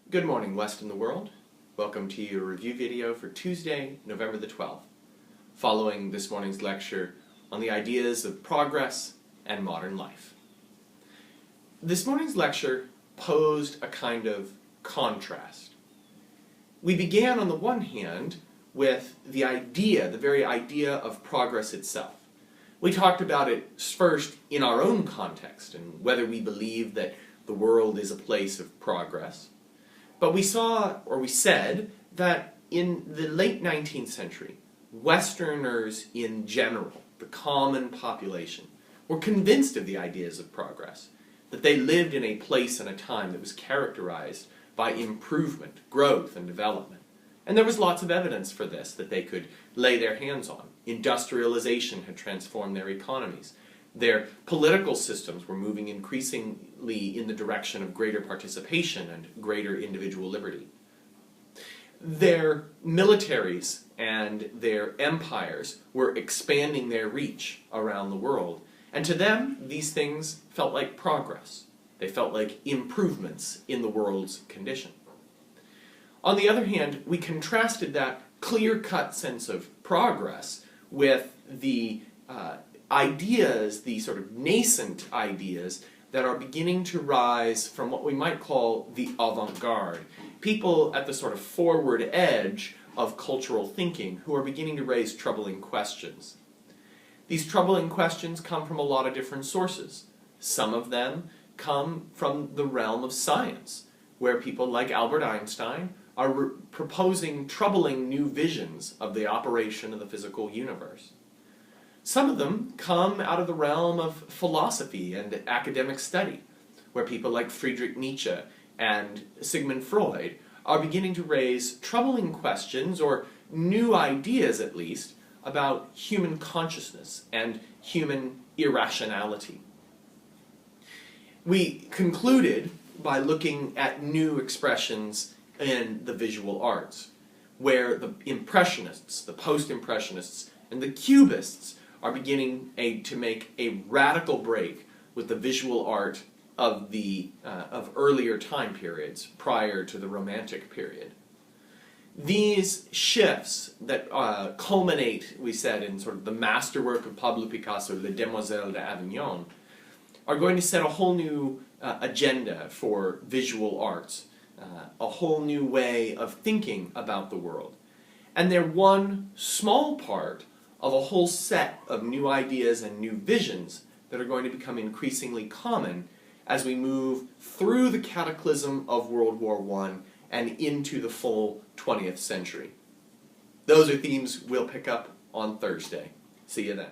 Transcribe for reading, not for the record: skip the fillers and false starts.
Good morning, West and the world. Welcome to your review video for Tuesday, November the 12th, following this morning's lecture on the ideas of progress and modern life. This morning's lecture posed a kind of contrast. We began on the one hand with the very idea of progress itself. We talked about it first in our own context and whether we believe that the world is a place of progress. But we said that in the late 19th century, Westerners in general, the common population, were convinced of the ideas of progress, that they lived in a place and a time that was characterized by improvement, growth, and development. And there was lots of evidence for this that they could lay their hands on. Industrialization had transformed their economies. Their political systems were moving increasingly in the direction of greater participation and greater individual liberty. Their militaries and their empires were expanding their reach around the world, and to them, these things felt like progress. They felt like improvements in the world's condition. On the other hand, we contrasted that clear-cut sense of progress with the ideas, the sort of nascent ideas that are beginning to rise from what we might call the avant-garde. People at the sort of forward edge of cultural thinking who are beginning to raise troubling questions. These troubling questions come from a lot of different sources. Some of them come from the realm of science, where people like Albert Einstein are proposing troubling new visions of the operation of the physical universe. Some of them come out of the realm of philosophy and academic study, where people like Friedrich Nietzsche and Sigmund Freud are beginning to raise troubling questions, or new ideas at least, about human consciousness and human irrationality. We concluded by looking at new expressions in the visual arts, where the Impressionists, the Post-Impressionists, and the Cubists are beginning to make a radical break with the visual art of earlier time periods prior to the Romantic period. These shifts that culminate, we said, in sort of the masterwork of Pablo Picasso, Les Demoiselles d'Avignon, are going to set a whole new agenda for visual arts, a whole new way of thinking about the world. And they're one small part of a whole set of new ideas and new visions that are going to become increasingly common as we move through the cataclysm of World War I and into the full 20th century. Those are themes we'll pick up on Thursday. See you then.